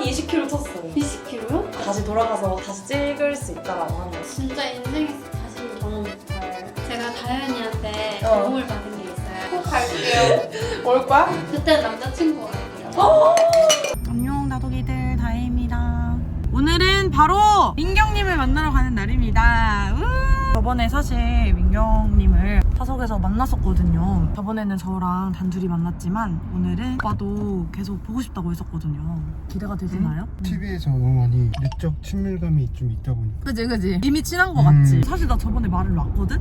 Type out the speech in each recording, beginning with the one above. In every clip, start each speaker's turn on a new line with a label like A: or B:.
A: 20kg 쪘어요.
B: 20kg요?
A: 다시 돌아가서 다시 찍을 수 있다라고 하면
B: 진짜 인생에서 다시는 경험 못할. 제가 다현이한테
A: 어.
B: 도움을 받은 게 있어요. 꼭 갈게요.
A: 올 거야?
B: 그때 남자친구가 갈게요.
C: 안녕 나도기들 다혜입니다. 오늘은 바로 민경님을 만나러 가는 날입니다. 저번에 사실 민경님을 타석에서 만났었거든요. 저번에는 저랑 단둘이 만났지만 오늘은 오빠도 계속 보고 싶다고 했었거든요. 기대가 되시나요?
D: TV에서 너무 많이 내적 친밀감이 좀 있다 보니까
C: 그지 이미 친한 거 같지? 사실 나 저번에 말을 놨거든?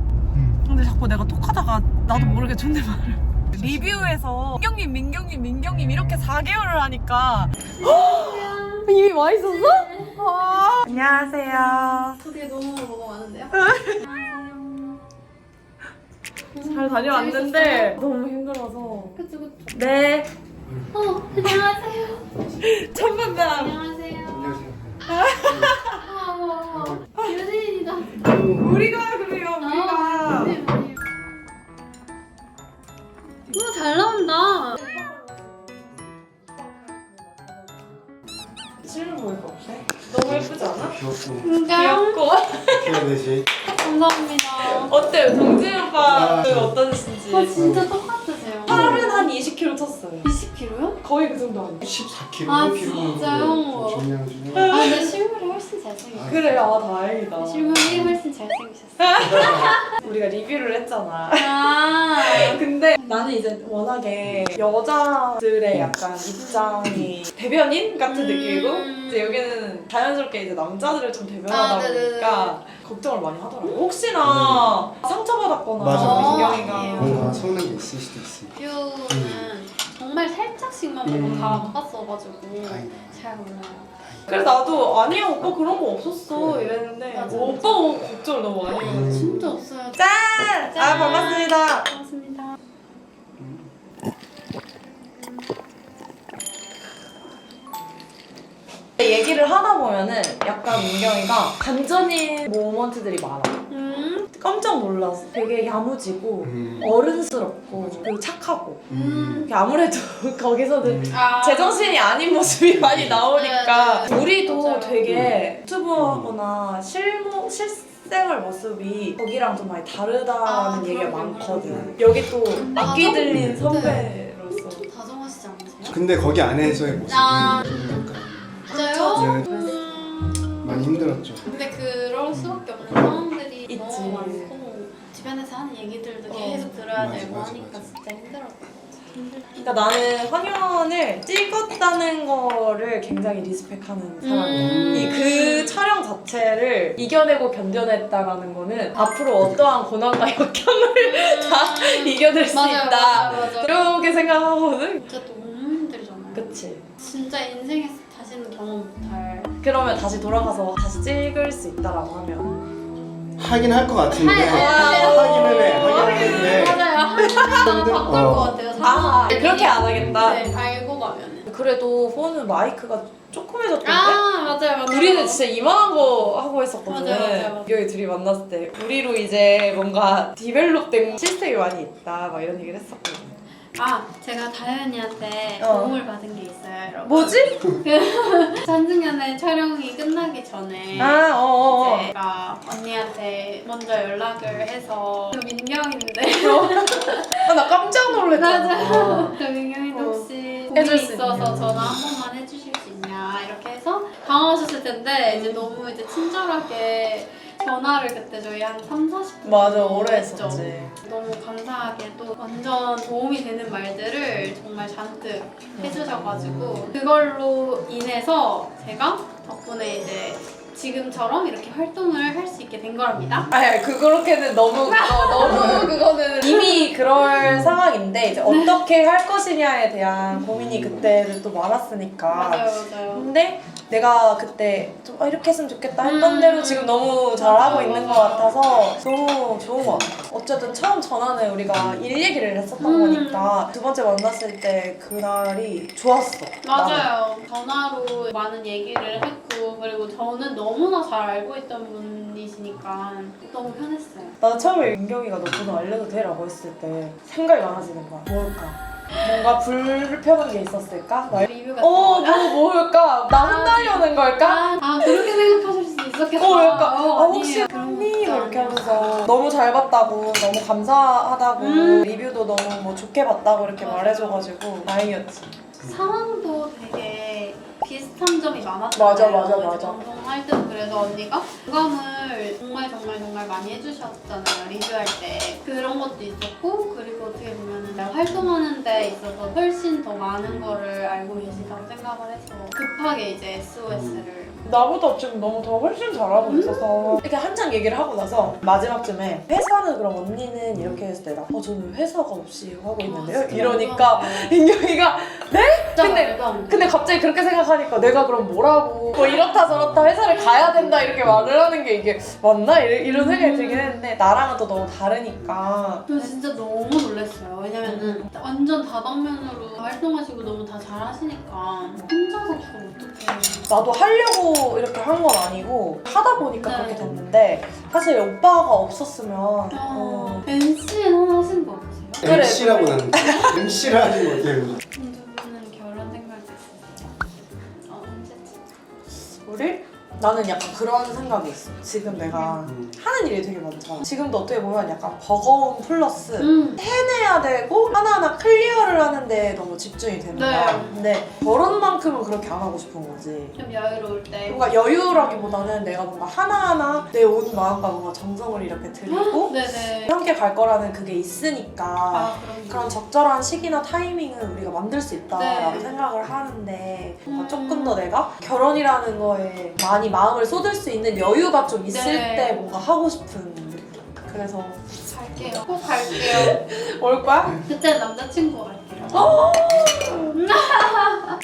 C: 근데 자꾸 내가 톡하다가 나도 모르게 존댓말을 리뷰에서 민경님 이렇게 4개월을 하니까 이미 와 있었어? 와. 안녕하세요.
B: 그게 너무 많은데요?
A: 잘 다녀왔는데 너무 힘들어서.
B: 그쵸.
A: 네.
B: 안녕하세요.
A: 첫 만남.
B: 안녕하세요.
D: 안녕하세요.
B: 유진이다.
A: 우리가 그래요. 우리가.
B: 우와, 잘 나온다.
A: 실물 보일 거 없어? 너무 예쁘지 않아?
D: 귀엽고
A: 귀엽고.
D: 귀여되지.
B: 감사합니다.
A: 어때요? 동진 오빠 어떠신지?
B: 진짜 똑같으세요.
A: 살은 한 20kg 쪘어요.
B: 20kg요?
A: 거의 그 정도 아니에요?
D: 14kg
B: 아,
D: 키로
B: 진짜요?
D: 중량 중에
B: 근데 실물이 훨씬 잘생겼어요.
A: 그래, 아 다행이다.
B: 실물이 훨씬 잘생기셨어요.
A: 우리가 리뷰를 했잖아.
B: 아,
A: 근데 나는 이제 워낙에 여자들의 약간 입장이 대변인 같은 느낌이고 이제 여기는 자연스럽게 이제 남자들을 좀 대변하다
B: 네네네.
A: 보니까 걱정을 많이 하더라고. 혹시나 상처받았거나
D: 맞아.
A: 민경이가
D: 뭔가 서운한 게 있을 수도 있어.
B: 뷰는 정말 살짝씩만 보고 다 안 봤어가지고
D: 다행이다.
B: 잘 몰라요.
A: 그래서 나도 아니야 오빠 그런 거 없었어
D: 그래.
A: 이랬는데
B: 맞아,
A: 뭐
B: 맞아.
A: 오빠가 걱정을 너무 많이 해가지고
B: 진짜 없어요.
A: 짠!
B: 짠!
A: 아 반갑습니다.
B: 반갑습니다.
A: 얘기를 하다 보면은 약간 민경이가 반전인 모먼트들이 많아. 깜짝 놀랐어. 되게 야무지고 어른스럽고 그리고 착하고 아무래도 거기서는 제정신이 아닌 모습이 많이 나오니까
B: 네, 네.
A: 우리도
B: 맞아요.
A: 되게 유튜브 하거나 실생활 모습이 거기랑 좀 많이 다르다는 얘기가
B: 그럼요.
A: 많거든. 여기 또 악기 들린
B: 네.
A: 선배로서
B: 좀 다정하시지 않으세요?
D: 근데 거기 안에서의 모습은
B: 아.
D: 좀
B: 진짜요?
D: 네. 많이 힘들었죠.
B: 근데 그럴 수밖에 없는 상황들이
A: 있지.
B: 너무 많고 주변에서 하는 얘기들도 계속 들어야
D: 맞아,
B: 되고
D: 맞아,
B: 하니까
D: 맞아.
B: 진짜 힘들었어요.
A: 그러니까 나는 환현을 찍었다는 거를 굉장히 리스펙하는 사람이야. 이 그 촬영 자체를 이겨내고 견뎌냈다라는 거는 앞으로 어떠한 고난과 역경을 다 이겨낼 수 있다.
B: 맞아.
A: 이렇게 생각하거든.
B: 진짜 너무 힘들잖아요.
A: 그치.
B: 진짜 인생에서 다시는 경험 못할.
A: 그러면 다시 돌아가서 다시 찍을 수 있다라고 하면
D: 하긴 할 것 같은데
B: 하긴
D: 하기는 해. 하기는 해.
B: 맞아요. 하면 바꿀 것 같아요.
A: 아 그렇게 안 하겠다.
B: 네, 알고 가면은.
A: 그래도 폰은 마이크가 조그매졌던데?
B: 맞아요.
A: 우리는 진짜 이만한 거 하고 했었거든.
B: 맞아요.
A: 여기 둘이 만났을 때 우리로 이제 뭔가 디벨롭된 시스템이 많이 있다 막 이런 얘기를 했었거든.
B: 제가 다현이한테
A: 어.
B: 도움을 받은 게 있어요, 여러분.
A: 뭐지?
B: 전승연의 촬영이 끝나기 전에 제가 언니한테 먼저 연락을 해서 그 민경인데
A: 나 깜짝 놀랐잖아.
B: 맞아요. 그 민경이도 혹시
A: 해줄
B: 고민이
A: 수
B: 있어서
A: 있냐.
B: 전화 한 번만 해주실 수 있냐 이렇게 해서 당황하셨을 텐데 이제 너무 이제 친절하게 전화를 그때 저희 한 30-40분
A: 맞아, 오래 했었지.
B: 너무 감사하게 또 완전 도움이 되는 말들을 정말 잔뜩 해주셔가지고 그걸로 인해서 제가 덕분에 이제 지금처럼 이렇게 활동을 할 수 있게 된 거랍니다.
A: 아니 그렇게는 너무 그거는 이미 그럴 상황인데 이제 어떻게 할 것이냐에 대한 고민이 그때는 또 많았으니까.
B: 맞아요.
A: 근데 내가 그때 좀 이렇게 했으면 좋겠다 했던 대로 지금 너무 잘하고 있는 것 같아서 너무 좋은 것 같아. 어쨌든 처음 전화는 우리가 일 얘기를 했었던 거니까 두 번째 만났을 때 그날이 좋았어. 나는.
B: 맞아요. 전화로 많은 얘기를 했고 그리고 저는 너무나 잘 알고 있던 분이시니까 너무 편했어요.
A: 나 처음에 민경이가 너 번호 알려도 돼? 라고 했을 때 생각이 많아지는 거야. 뭘까? 뭔가 불편한 게 있었을까?
B: 리뷰 같은 거.
A: 뭘까? 나 혼나려는 걸까?
B: 그렇게 생각하실 수 있었겠다.
A: 약간 혹시
B: 아니에요. 그런
A: 언니
B: 것도
A: 이렇게
B: 아니에요.
A: 하면서 너무 잘 봤다고 너무 감사하다고 리뷰도 너무 뭐 좋게 봤다고 이렇게
B: 맞아.
A: 말해줘가지고 다행이었지.
B: 상황도 되게 비슷한 점이
A: 맞아,
B: 많았잖아요.
A: 맞아,
B: 이제
A: 맞아.
B: 방송할 때도 그래서 언니가 공감을 정말 많이 해주셨잖아요. 리뷰할 때. 그런 것도 있었고 그리고 어떻게 보면 활동하는 데 있어서 훨씬 더 많은 거를 알고 계시다고 생각을 해서 급하게 이제 SOS를
A: 나보다 지금 너무 더 훨씬 잘하고 있어서 이렇게 한창 얘기를 하고 나서 마지막쯤에 회사는 그럼 언니는 이렇게 했을 때 나 저는 회사가 없이 하고 있는데요? 이러니까 민경이가 근데 갑자기 그렇게 생각하니까 내가 그럼 뭐라고 뭐 이렇다 저렇다 회사를 가야 된다 이렇게 말을 하는 게 이게 맞나? 이런 생각이 들긴 했는데 나랑은 또 너무 다르니까
B: 저 진짜 너무 놀랐어요. 왜냐면은 완전 다방면으로 활동하시고 너무 다 잘하시니까 혼자서 그걸 어떻게
A: 나도 하려고 이렇게 한 건 아니고 하다 보니까
B: 네.
A: 그렇게 됐는데 사실 오빠가 없었으면
B: NC는 하신 거 없으세요?
A: 그래,
D: MC라고
A: 그래.
D: 하는데 MC를 하지 못해요.
B: 두 분은 결혼 생각 있으세요? 언제쯤?
A: 우리? 나는 약간 그런 생각이 있어. 지금 내가 하는 일이 되게 많잖아. 지금도 어떻게 보면 약간 버거움 플러스 해내야 되고 하나하나 클리어를 하는데 너무 집중이 되는
B: 네.
A: 거야. 근데 결혼만큼은 그렇게 안 하고 싶은 거지.
B: 좀 여유로울 때
A: 뭔가 여유라기보다는 내가 뭔가 하나하나 내 온 마음과 뭔가 정성을 이렇게 들이고
B: 네네.
A: 함께 갈 거라는 그게 있으니까
B: 그럼
A: 그런 적절한 시기나 타이밍을 우리가 만들 수 있다라고
B: 네.
A: 생각을 하는데 뭔가 조금 더 내가 결혼이라는 거에 많이 마음을 쏟을 수 있는 여유가 좀 있을
B: 네.
A: 때 뭔가 하고 싶은 느낌. 그래서
B: 갈게요. 꼭 갈게요.
A: 올 거야?
B: 그때 남자친구 갈게요.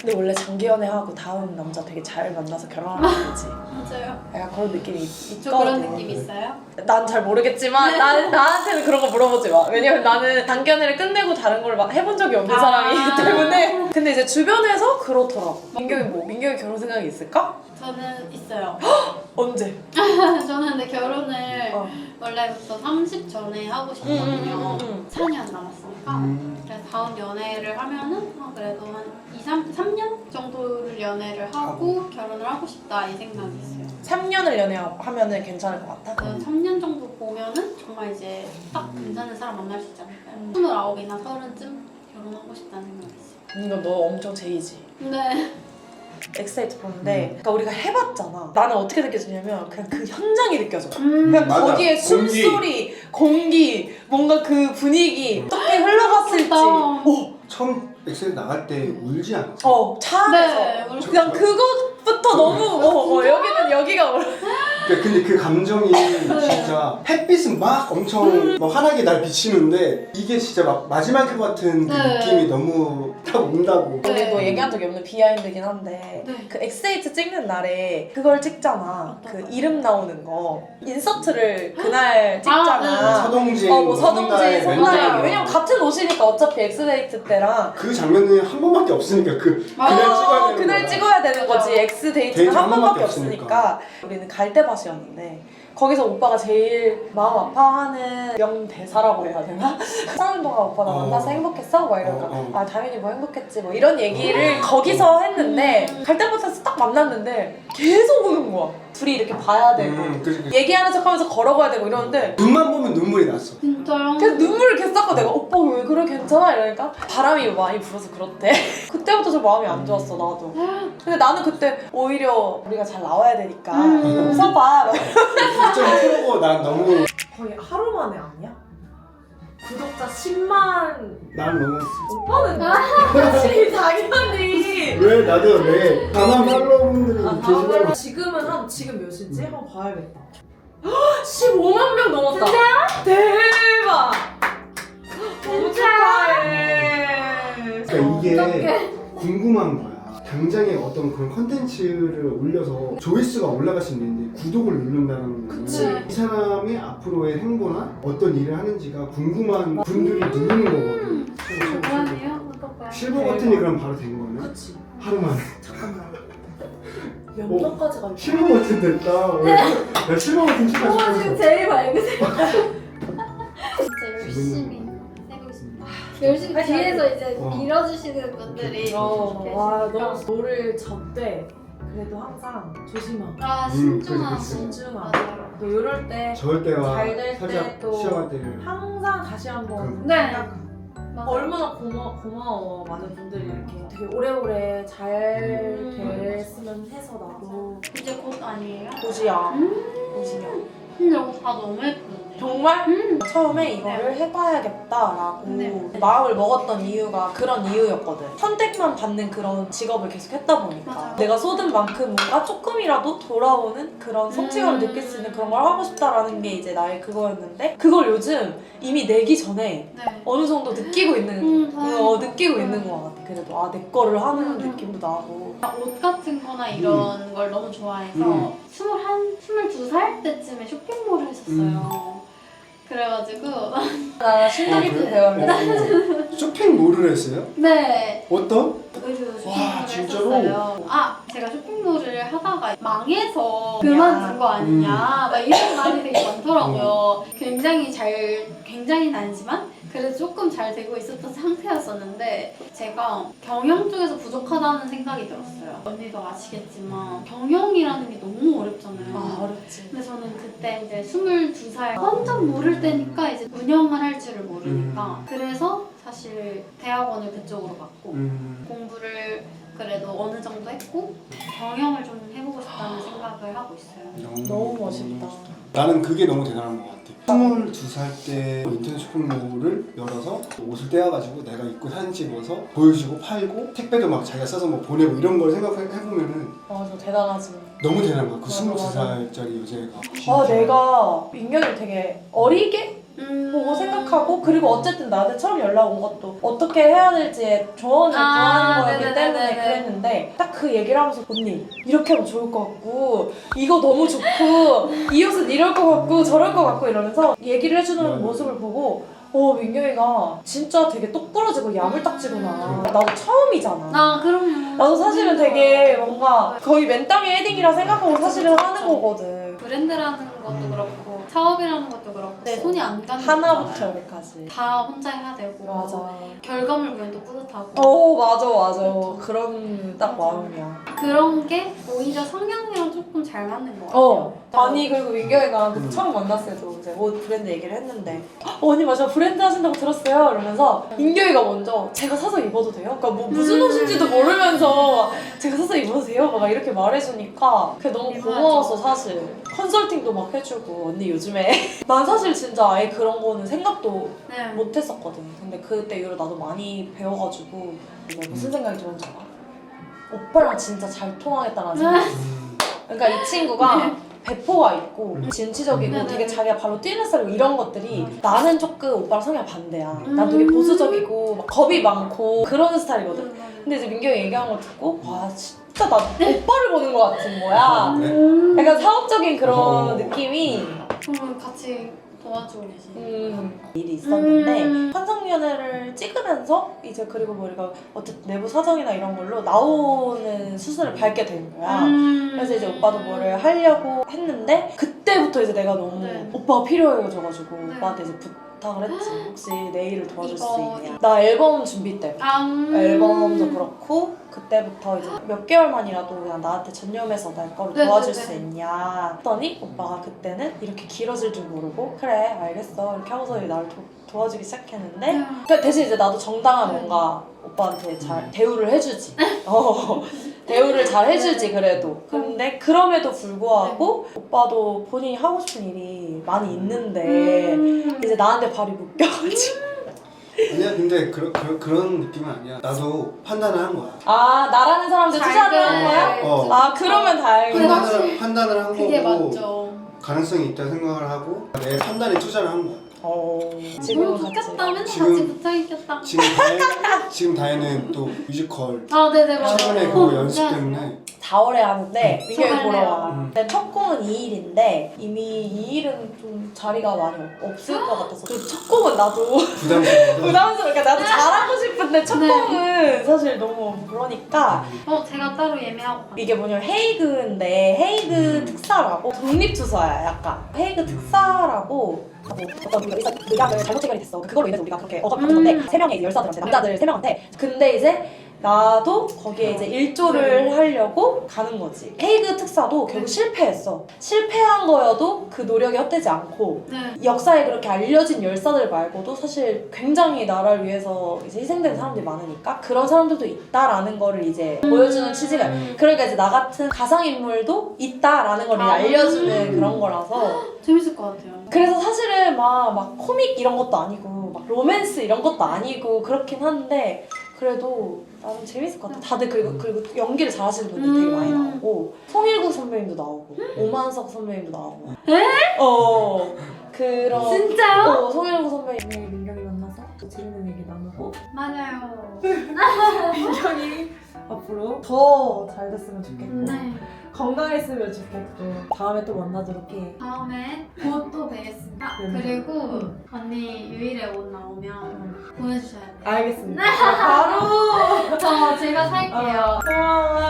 A: 근데 원래 장기 연애하고 다음 남자 되게 잘 만나서 결혼하는 거지.
B: 맞아요.
A: 약간 그런 느낌이 있거든.
B: 저 그런 느낌 있어요?
A: 난 잘 모르겠지만 나한테는 그런 거 물어보지 마. 왜냐면 나는 단기 연애를 끝내고 다른 걸 막 해본 적이 없는 사람이기 때문에. 근데 이제 주변에서 그렇더라고. 민경이 결혼 생각이 있을까?
B: 저는 있어요.
A: 언제?
B: 저는 근데 결혼을
A: 어.
B: 원래부터 30 전에 하고 싶거든요. 4년 남았으니까. 그래서 다음 연애를 하면은 그래도 한 3년 정도를 연애를 하고 결혼을 하고 싶다 이 생각이 있어요.
A: 3년을 연애하면은 괜찮을 것 같아?
B: 그래서 3년 정도 보면은 정말 이제 딱 괜찮은 사람 만날 수 있지 않을까요? 29이나 30쯤 결혼하고 싶다는 생각이 있어요.
A: 이거 너 엄청 제이지.
B: 네.
A: 엑사이트 보는데 그러니까 우리가 해봤잖아. 나는 어떻게 느껴지냐면 그냥 그 현장이 느껴져.
B: 음.
A: 그냥
D: 맞아.
A: 거기에
D: 공기.
A: 숨소리, 공기, 뭔가 그 분위기 어떻게 흘러갔을지
D: 처음 엑셀 나갈 때 울지 않았어?
A: 차 안에서
B: 네.
A: 그냥 그것부터 너무 여기가
D: 그러니까 근데 그 감정이 진짜 햇빛은 막 엄청 막 환하게 날 비치는데 이게 진짜 막 마지막 그 같은 그
B: 네.
D: 느낌이 너무 딱 온다고.
B: 네.
A: 우리도 얘기한 적이 없는 비하인드긴 한데
B: 네.
A: 그 엑세이트 찍는 날에 그걸 찍잖아.
B: 어떤
A: 그
B: 거?
A: 이름 나오는 거 인서트를 그날 찍잖아.
D: 서동진,
A: 뭐 서동진, 송나이.
D: 멘달.
A: 왜냐면 같은 옷이니까 어차피 엑스데이트 때랑
D: 그 장면이 한 번밖에 없으니까 그날 찍어야 되는
A: 그날
D: 거야.
A: 찍어야 되는 거지.
B: 맞아.
A: 엑스데이트가
D: 데이트
A: 한
D: 한
A: 번밖에
D: 번밖에
A: 없으니까 우리는 갈대밭이었는데 거기서 오빠가 제일 마음 아파하는 명대사라고 해야 되나? 4년 동안 오빠 나 만나서 행복했어? 막 이러니까 아 당연히 뭐 행복했지 뭐 이런 얘기를 거기서 했는데 갈대밭에서 딱 만났는데 계속 우는 거야. 둘이 이렇게 봐야 되고
D: 그치.
A: 얘기하는 척하면서 걸어가야 되고 이러는데
D: 눈만 보면 눈물이 났어.
B: 진짜요?
A: 계속 눈물을 계속 닦고 내가 오빠 왜 그래 괜찮아? 이러니까 바람이 많이 불어서 그렇대. 그때부터 좀 마음이 안 좋았어 나도. 근데 나는 그때 오히려 우리가 잘 나와야 되니까 웃어봐.
D: 좀 프로고 난 너무
A: 거의 하루 만에 아니야? 구독자 10만
D: 난 너무
A: 오빠는 그렇지 당연히
D: 왜 나도 내 다만 팔로워분들이 계시다고.
A: 지금 몇이지? 한번 봐야겠다 15만 명 넘었다 진짜요? 대박 너무 축하해
D: 그러니까 이게 궁금한 거야. 당장에 어떤 그런 컨텐츠를 올려서 조회수가 올라갈 수 있는데 구독을 누른다는 거는
A: 그치.
D: 이 사람의 앞으로의 행보나 어떤 일을 하는지가 궁금한 분들이 누르는 거거든.
B: 뭐하네요? 어떨까요?
D: 실버 버튼이 그럼 바로 된 거네?
A: 그치
D: 하루 만에.
A: 잠깐만 몇 명까지 갈까?
D: 실버 버튼 됐다. 나 실버 버튼 치고 싶어.
B: 제일 밝으세요. 진짜 열심히 해보겠습니다. 열심히
A: 화이팅,
B: 뒤에서 이제
D: 어.
B: 밀어주시는 분들이
A: 와
B: 계시니까.
A: 너무 노를 접대 그래도 항상 조심하고
B: 아
D: 그래서
B: 신중하고
A: 신중하고
B: 맞아요.
A: 또 이럴 때
D: 저럴 때와
A: 잘 될
D: 살짝
A: 때 또
D: 시험할 때를
A: 항상 다시 한번
B: 네.
A: 생각하고
B: 맞아요.
A: 얼마나 고마워 많은 분들이 이렇게 되게 오래오래 잘 됐으면 해서 나도
B: 이제 곧 아니에요?
A: 고지야 고지야
B: 근데 이거 다 너무 예쁜데.
A: 정말 처음에 이거를 해봐야겠다라고
B: 네.
A: 마음을 먹었던 이유가 그런 이유였거든. 선택만 받는 그런 직업을 계속 했다 보니까
B: 맞아요.
A: 내가 쏟은 만큼 뭔가 조금이라도 돌아오는 그런 성취감을 느낄 수 있는 그런 걸 하고 싶다라는 게 이제 나의 그거였는데 그걸 요즘 이미 내기 전에
B: 네.
A: 어느 정도 느끼고 있는
B: 다행이다.
A: 느끼고 있는 것 같아. 그래도 아 내 거를 하는 느낌도 나고.
B: 옷 같은 거나 이런 걸 너무 좋아해서 22살 때쯤에 쇼핑몰을 했었어요. 그래가지고
A: 나 심도 깊은 대화를
D: 쇼핑몰을 했어요?
B: 네
D: 어떤?
B: 의류
D: 와,
B: 쇼핑몰을
D: 진짜로?
B: 했었어요. 아 제가 쇼핑몰을 하다가 망해서 그만둔 거 아니냐 막 이런 말이 되게 많더라고요. 굉장히는 아니지만 그래도 조금 잘 되고 있었던 상태였었는데 제가 경영 쪽에서 부족하다는 생각이 들었어요. 언니도 아시겠지만 경영이라는 게 너무 어렵잖아요.
A: 아 어렵지.
B: 근데 저는 그때 이제 22살 완전 모를 때니까 이제 운영을 할 줄을 모르니까 그래서 사실 대학원을 그쪽으로 갔고 공부를 그래도 어느 정도 했고 경영을 좀 해보고 싶다는 생각을 하고 있어요.
A: 너무 멋있다.
D: 나는 그게 너무 대단한 것 같아. 22살 때 인터넷 쇼핑몰을 열어서 옷을 떼어가지고 내가 입고 사진 찍어서 보여주고 팔고 택배도 막 자기가 써서 뭐 보내고 이런 걸 생각해보면은
A: 맞아 대단하지.
D: 너무 대단한 거야. 그
A: 맞아,
D: 22살짜리 여자애가.
A: 아 내가 민경이 되게 어리게 보고 생각하고 그리고 어쨌든 나한테 처음 연락 온 것도 어떻게 해야 될지 조언을 구하는 거였기
B: 네네네네네.
A: 때문에 그랬는데 딱 그 얘기를 하면서 언니 이렇게 하면 좋을 것 같고 이거 너무 좋고 이 옷은 이럴 것 같고 저럴 것 같고 이러면서 얘기를 해주는 모습을 보고 민경이가 진짜 되게 똑부러지고 야물딱지구나. 나도 처음이잖아.
B: 아 그럼요.
A: 나도 사실은 되게 뭔가 거의 맨땅에 헤딩이라 생각하고 사실은 하는 거거든.
B: 브랜드라는 것도 그렇고 사업이라는 것도 그렇고 내 손이 안 가는
A: 하나부터
B: 거잖아요.
A: 열까지.
B: 다 혼자 해야 되고
A: 맞아.
B: 결과물 보면 또 뿌듯하고
A: 맞아. 그런 딱 마음이야.
B: 그런 게 오히려 성향이랑 조금 잘 맞는 것 같아요.
A: 아니 그리고 민경이가 그 처음 만났을 때도 이제 옷 브랜드 얘기를 했는데 언니 맞아 브랜드 하신다고 들었어요 이러면서 민경이가 먼저 제가 사서 입어도 돼요? 그러니까 뭐 무슨 옷인지도 모르면서 제가 사서 입어도 돼요? 막 이렇게 말해주니까 그게 너무 고마웠어 사실. 컨설팅도 막 해주고 언니 요즘에 난 사실 진짜 아예 그런 거는 생각도
B: 네.
A: 못 했었거든. 근데 그때 이후로 나도 많이 배워가지고 내가 무슨 생각이 들었는지 알아? 오빠랑 진짜 잘 통하겠다는 생각이 들었어. 그러니까 이 친구가 배포가 있고 진취적이고
B: 네네.
A: 되게 자기가 발로 뛰는 스타일이고 이런 것들이 나는 조금 오빠랑 성향 반대야. 난 되게 보수적이고 막 겁이 많고 그런 스타일이거든. 근데 이제 민경이 얘기한 걸 듣고 와 진짜 나 오빠를 보는 것 같은 거야. 약간 사업적인 그런 느낌이
B: 그러면 같이 도와주고 계시네요.
A: 일이 있었는데 환상연애를 찍으면서 이제 그리고 우리가 어쨌든 내부 사정이나 이런 걸로 나오는 수순을 밟게 된 거야. 그래서 이제 오빠도 뭐를 하려고 했는데 그때부터 이제 내가 너무
B: 네.
A: 오빠가 필요해져가지고
B: 네.
A: 오빠한테 이제 부탁을 했지. 혹시 내 일을 도와줄 수
B: 이거
A: 있냐. 나 앨범 준비 때 앨범도 그렇고 그때부터 이제 몇 개월만이라도 그냥 나한테 전념해서 날 거를
B: 네,
A: 도와줄
B: 네,
A: 수
B: 네.
A: 있냐 했더니 오빠가 그때는 이렇게 길어질 줄 모르고 그래 알겠어 이렇게 하고서 나를 도와주기 시작했는데 그 대신 이제 나도 정당한 뭔가 오빠한테 잘 대우를 해주지. 대우를 잘 해주지 그래도. 근데 그럼에도 불구하고 오빠도 본인이 하고 싶은 일이 많이 있는데 이제 나한테 발이 묶여가지고
D: 아니야 근데 그런 느낌은 아니야. 나도 판단을 한 거야.
A: 아 나라는 사람들 투자를 한 거야?
D: 어.
A: 아 그러면 다행이다.
D: 판단을 한
B: 그게
D: 거고
B: 맞죠.
D: 가능성이 있다 생각을 하고 내 판단에 투자를 한 거야.
A: 지금
B: 너무 좋겠다. 맨날
D: 지금-
B: 같이 붙어있겠다.
D: 지금 다혜는 또 뮤지컬
B: 아 네네 맞아요.
D: 최근에 그거 연습 때문에
A: 4월에 하는데 민경이
B: 저
A: 보러
B: 갈래요.
A: 와. 근데 첫 공은 2일인데 이미 2일은 좀 자리가 많이 없을 것 같아서 그 첫 공은 나도
D: 부담스러워서
A: 부담스러우니까 나도 잘하고 싶은데 첫
B: 네.
A: 공은 사실 너무 그러니까
B: 제가 따로 예매하고
A: 이게 뭐냐면 헤이그인데 헤이그 특사라고 독립투사야 약간 헤이그 특사라고
C: 어떤 우리가 의학을 잘못 체결이 됐어. 그걸로 인해서 우리가 그렇게 억압받은 건데 3명의 이제 열사들한테 남자들 3명한테 근데 이제 나도 거기에 이제 일조를 하려고 가는 거지. 헤이그 특사도 결국 실패했어. 실패한 거여도 그 노력이 헛되지 않고
B: 네.
C: 역사에 그렇게 알려진 열사들 말고도 사실 굉장히 나라를 위해서 이제 희생되는 사람들이 많으니까 그런 사람들도 있다라는 거를 이제 보여주는 취지가 그러니까 이제 나 같은 가상인물도 있다라는 걸 알려주는 그런 거라서
B: 재밌을 것 같아요.
C: 그래서 사실은 막 코믹 이런 것도 아니고 막 로맨스 이런 것도 아니고 그렇긴 한데 그래도 나는 재밌을 것 같아. 다들 그리고 연기를 잘하시는 분들 되게 많이 나오고 송일국 선배님도 나오고 오만석 선배님도 나오고. 그런.
B: 진짜요?
C: 송일국 선배님 민경이 만나서 재밌는 얘기 나누고
B: 맞아요.
C: 민경이 앞으로 더 잘 됐으면 좋겠고
B: 네.
C: 건강했으면 좋겠고 다음에 또 만나도록 해.
B: 다음에 곧 또 뵙겠습니다.
C: 네.
B: 그리고 언니 유일의 옷 나오면 보내주셔야 돼요.
C: 알겠습니다. 바로
B: 제가 살게요.
C: 고마워.